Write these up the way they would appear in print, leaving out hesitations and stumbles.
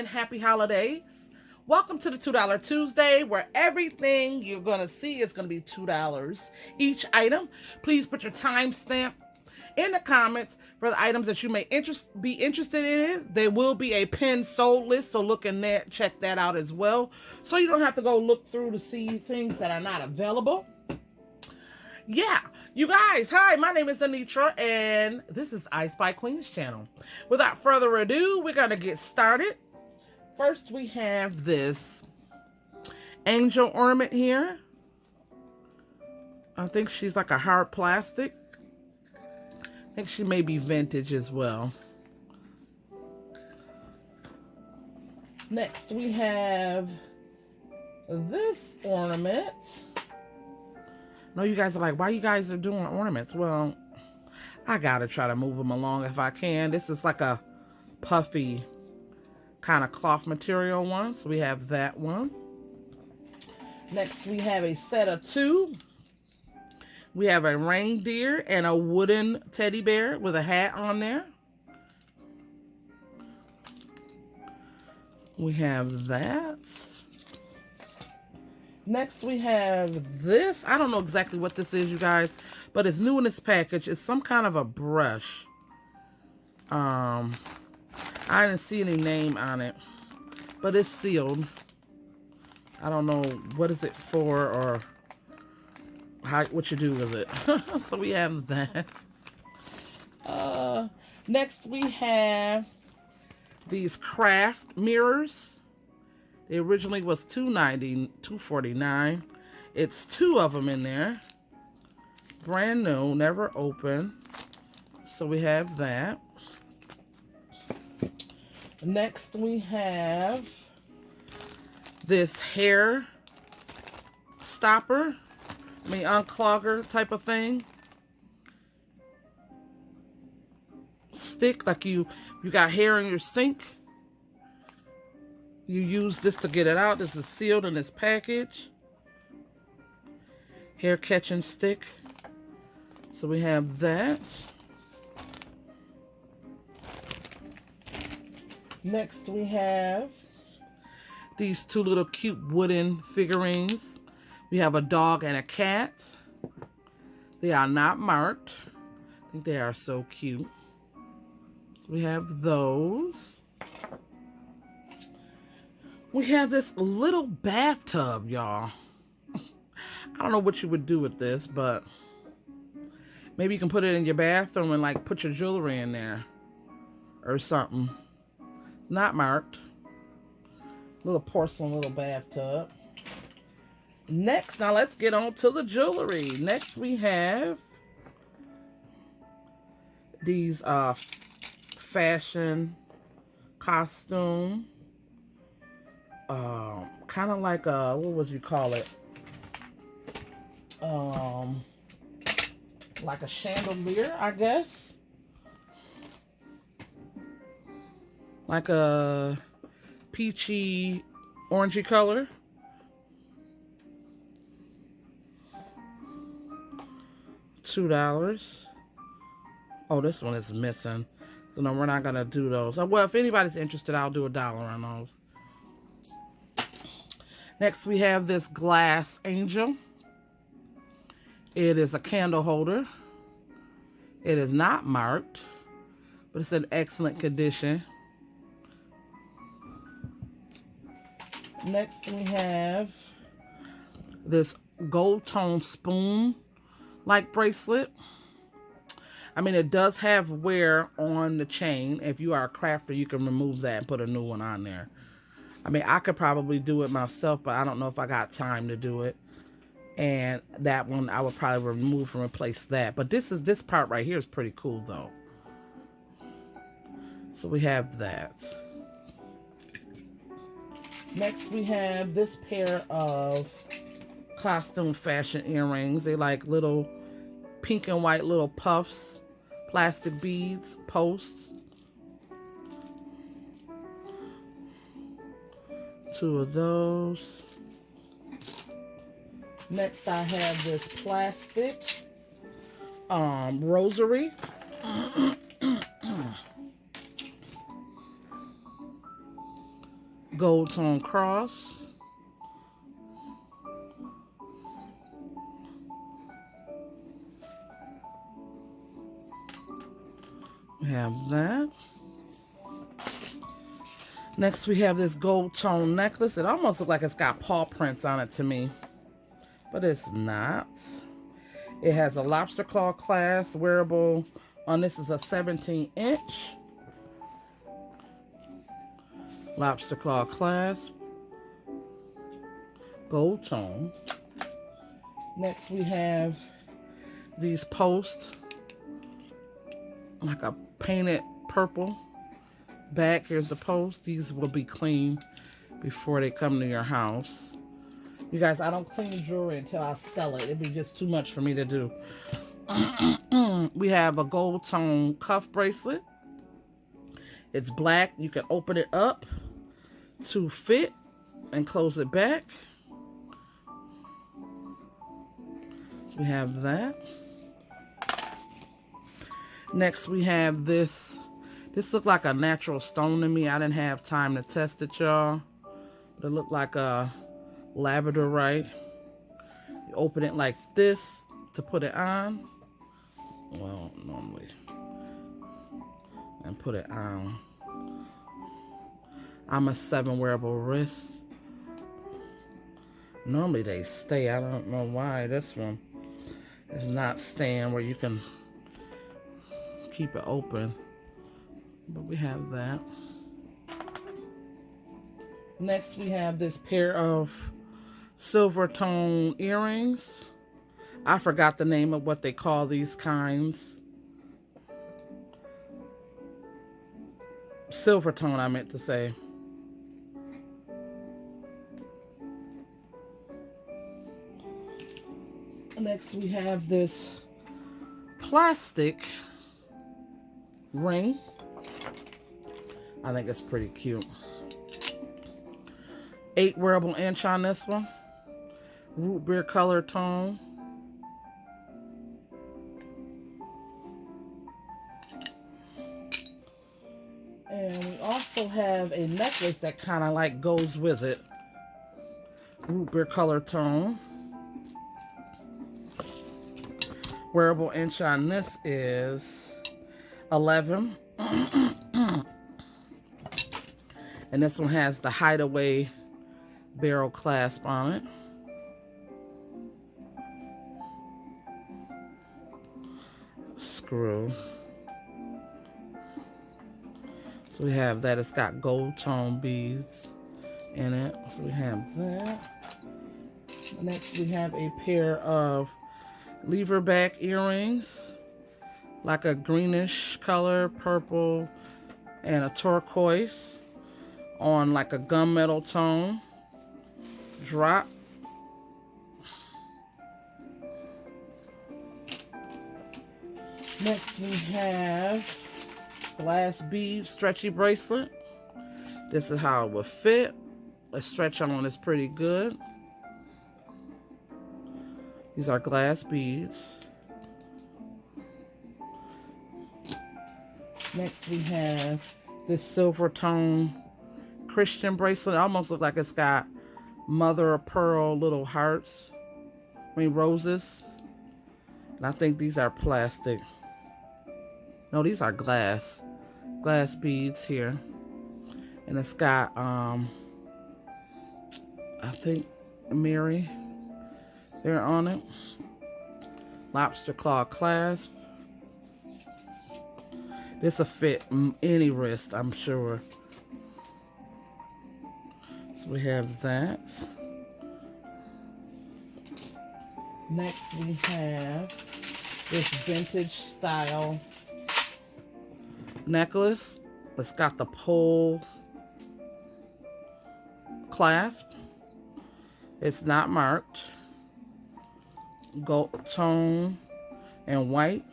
and happy holidays. Welcome to the $2 Tuesday, where everything you're going to see is going to be $2 each item. Please put your timestamp in the comments for the items that you may be interested in. There will be a pinned sold list, so look in there, check that out as well, so you don't have to go look through to see things that are not available. Yeah, you guys, hi, my name is Anitra, and this is I Spy Queen's channel. Without further ado, we're going to get started. First, we have this angel ornament here. I think she's like a hard plastic. I think she may be vintage as well. Next, we have this ornament. I know you guys are like, why you guys are doing ornaments? Well, I gotta try to move them along if I can. This is like a puffy kind of cloth material one. So we have that one. Next, we have a set of two. We have a reindeer and a wooden teddy bear with a hat on there. We have that. Next, we have this. I don't know exactly what this is, you guys, but it's new in this package. It's some kind of a brush. I didn't see any name on it, but it's sealed. I don't know what is it for or what you do with it. So we have that. Next, we have these craft mirrors. They originally was $2.90, $2.49. It's two of them in there. Brand new, never opened. So we have that. Next, we have this hair stopper. Unclogger type of thing. Stick, like you got hair in your sink. You use this to get it out. This is sealed in this package. Hair catching stick. So we have that. Next, we have these two little cute wooden figurines. We have a dog and a cat. They are not marked. I think they are so cute. We have those. We have this little bathtub, y'all. I don't know what you would do with this, but maybe you can put it in your bathroom and like put your jewelry in there or something. Not marked. Little porcelain little bathtub. Next, now let's get on to the jewelry. Next, we have these fashion costume. Kind of like a, what would you call it? Like a chandelier, I guess. Like a peachy, orangey color. $2. Oh, this one is missing. So no, we're not gonna do those. Well, if anybody's interested, I'll do $1 on those. Next, we have this glass angel. It is a candle holder. It is not marked, but it's in excellent condition. Next, we have this gold tone spoon like bracelet. I mean, it does have wear on the chain. If you are a crafter, you can remove that and put a new one on there. I mean, I could probably do it myself, but I don't know if I got time to do it. And that one, I would probably remove and replace that. But this part right here is pretty cool, though. So we have that. Next, we have this pair of costume fashion earrings. They like little pink and white little puffs, plastic beads, posts. Two of those. Next, I have this plastic rosary. gold tone cross. We have that. Next we have this gold tone necklace. It almost looks like it's got paw prints on it to me, but it's not. It has a lobster claw clasp, wearable on this is a 17-inch. Lobster claw clasp, gold tone. Next we have these posts, like a painted purple back. Here's the post. These will be clean before they come to your house. You guys, I don't clean jewelry until I sell it. It'd be just too much for me to do. We have a gold tone cuff bracelet. It's black. You can open it up to fit and close it back. So we have that. Next we have this. This looked like a natural stone to me. I didn't have time to test it, y'all. But it looked like a labradorite. You open it like this to put it on. Well, normally. And put it on. I'm a 7 wearable wrist. Normally they stay. I don't know why this one is not staying where you can keep it open. But we have that. Next we have this pair of silver tone earrings. I forgot the name of what they call these kinds. Silver tone, I meant to say. Next we have this plastic ring. I think it's pretty cute. 8 wearable inch on this one. Root beer color tone. And we also have a necklace that kind of like goes with it. Root beer color tone. Wearable inch on this is 11. And this one has the Hideaway barrel clasp on it. Screw. So we have that. It's got gold tone beads in it. So we have that. Next we have a pair of lever back earrings. Like a greenish color, purple, and a turquoise. On like a gunmetal tone. Drop. Next we have glass bead stretchy bracelet. This is how it will fit. The stretch on is pretty good. These are glass beads. Next we have this silver tone Christian bracelet. It almost looks like it's got mother of pearl little hearts. I mean roses. And I think these are plastic. No, these are glass. Glass beads here. And it's got I think Mary there on it. Lobster claw clasp. This will fit any wrist, I'm sure. So we have that. Next we have this vintage style necklace. It's got the pole clasp. It's not marked. Gold tone and white.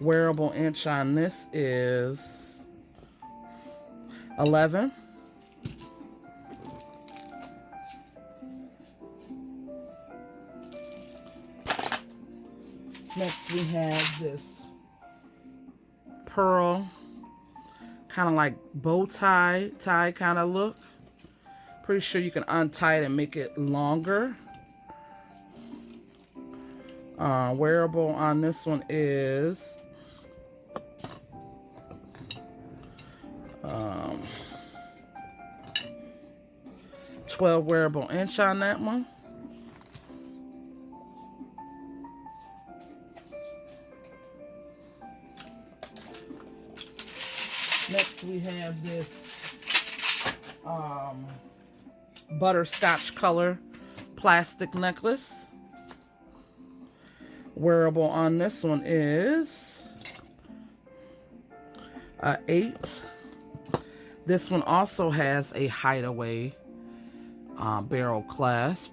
Wearable inch on this is 11. Next we have this pearl, kind of like bow tie kind of look. Pretty sure you can untie it and make it longer. Wearable on this one is 12 wearable inch on that one. Next we have this butterscotch color plastic necklace. Wearable on this one is 8. This one also has a hideaway barrel clasp.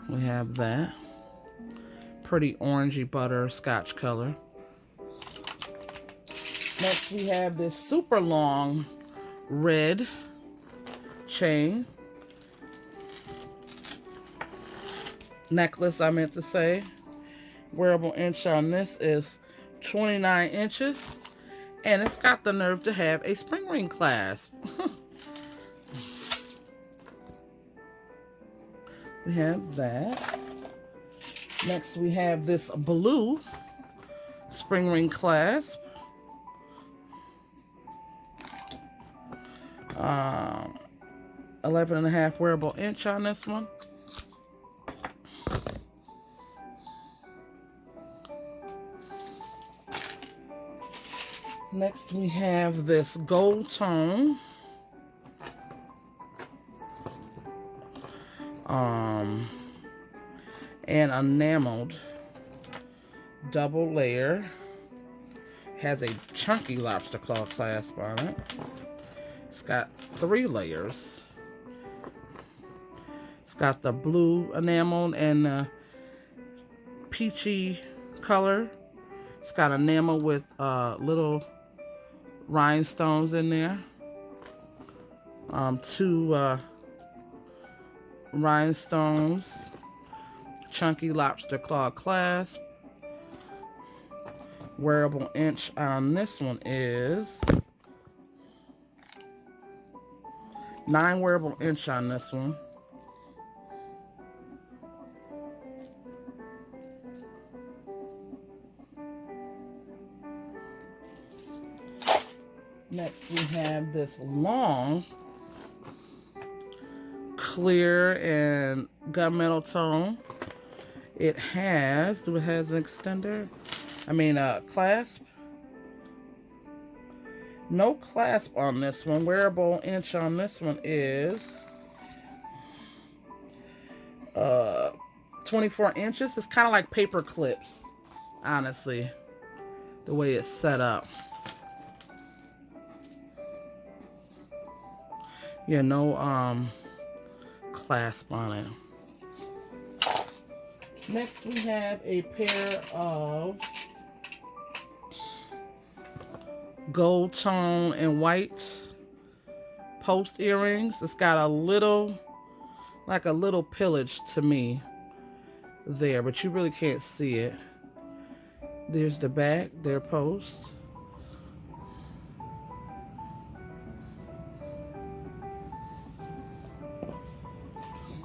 We have that. Pretty orangey butterscotch color. Next we have this super long red chain. Necklace, I meant to say. Wearable inch on this is 29 inches. And it's got the nerve to have a spring ring clasp. We have that. Next we have this blue spring ring clasp. 11.5 wearable inch on this one. Next we have this gold tone and enameled double layer. Has a chunky lobster claw clasp on it. It's got 3 layers. It's got the blue enameled and the peachy color. It's got enamel with little rhinestones in there. 2 rhinestones. Chunky lobster claw clasp. Wearable inch on this one is 9 wearable inch on this one. Next we have this long clear and gunmetal tone. It has an extender? Clasp. No clasp on this one. Wearable inch on this one is 24 inches. It's kind of like paper clips, honestly, the way it's set up. Yeah, no clasp on it. Next we have a pair of gold tone and white post earrings. It's got a little pillage to me there, but you really can't see it. There's the back, their post.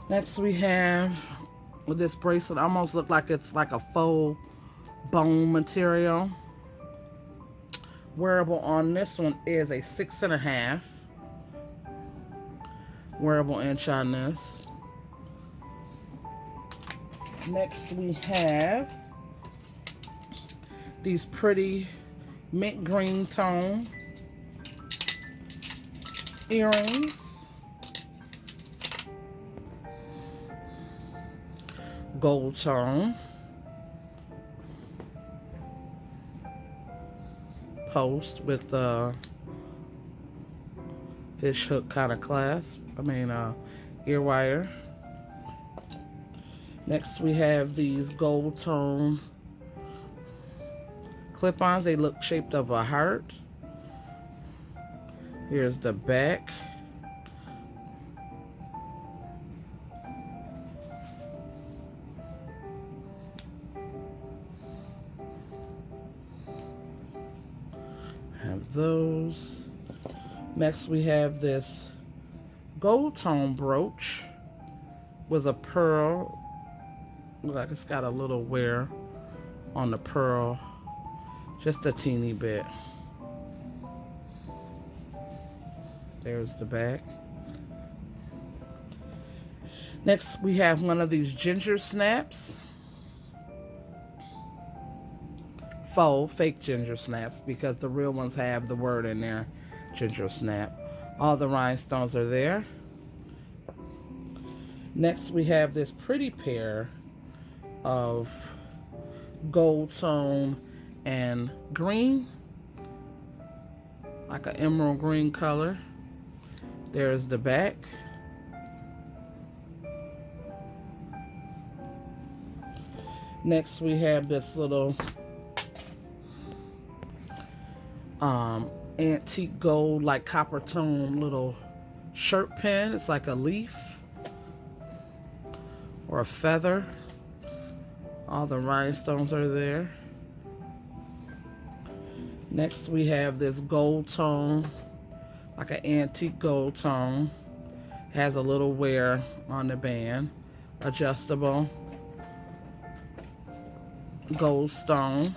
Next we have with this bracelet, almost look like it's like a faux bone material. Wearable on this one is a 6.5 wearable inch on this. Next we have these pretty mint green tone earrings. Gold tone. Post with the fish hook kind of clasp. Ear wire. Next we have these gold tone clip-ons. They look shaped of a heart. Here's the back. Have those. Next we have this gold tone brooch with a pearl. Looks like it's got a little wear on the pearl, just a teeny bit. There's the back. Next we have one of these ginger snaps. Faux, fake ginger snaps, because the real ones have the word in there, ginger snap. All the rhinestones are there. Next we have this pretty pair of gold tone and green, like an emerald green color. There's the back. Next we have this little antique gold, like copper tone little shirt pin. It's like a leaf or a feather. All the rhinestones are there. Next we have this gold tone, like an antique gold tone. Has a little wear on the band. Adjustable. Gold stone.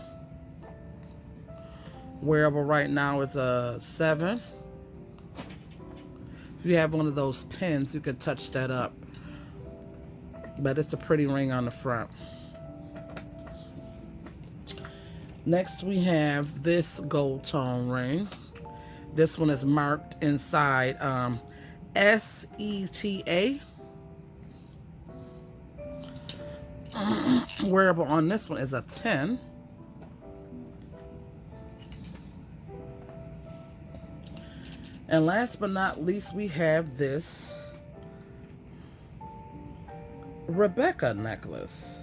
Wearable right now is a 7. If you have one of those pins, you could touch that up. But it's a pretty ring on the front. Next we have this gold tone ring. This one is marked inside SETA. Wearable on this one is a 10. And last but not least, we have this Rebecca necklace.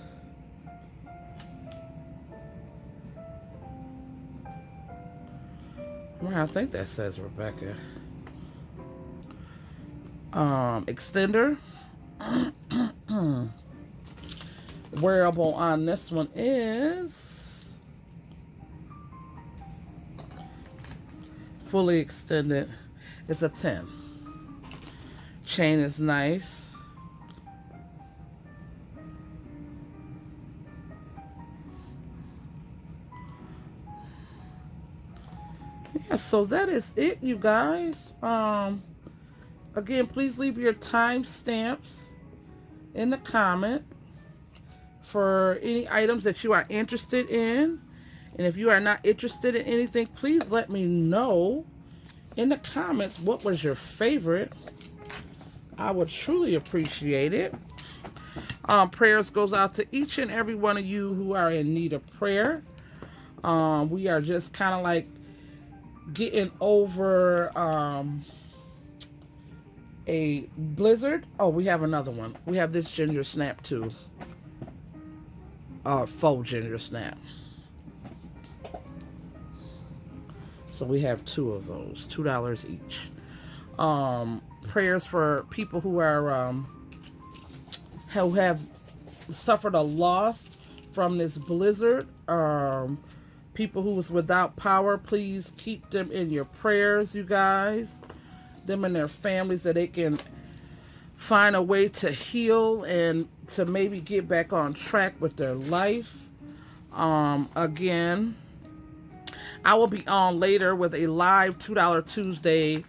Well, I think that says Rebecca. Extender. Wearable on this one is fully extended. It's a 10. Chain is nice. Yeah, so that is it, you guys. Again, please leave your timestamps in the comment for any items that you are interested in. And if you are not interested in anything, please let me know in the comments what was your favorite. I would truly appreciate it. Prayers goes out to each and every one of you who are in need of prayer. We are just kind of like getting over a blizzard. Oh, we have another one. We have this ginger snap too. Faux ginger snap. So we have 2 of those, $2 each. Prayers for people who are who have suffered a loss from this blizzard. People who was without power, please keep them in your prayers, you guys. Them and their families, that they can find a way to heal and to maybe get back on track with their life. Again, I will be on later with a live $2 Tuesday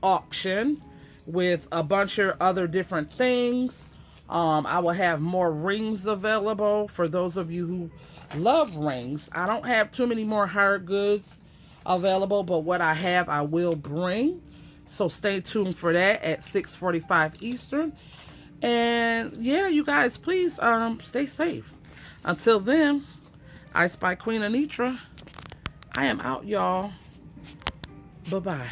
auction with a bunch of other different things. I will have more rings available for those of you who love rings. I don't have too many more hard goods available, but what I have I will bring. So stay tuned for that at 6:45 Eastern. And yeah, you guys, please stay safe. Until then, I Spy Queen Anitra. I am out, y'all. Bye-bye.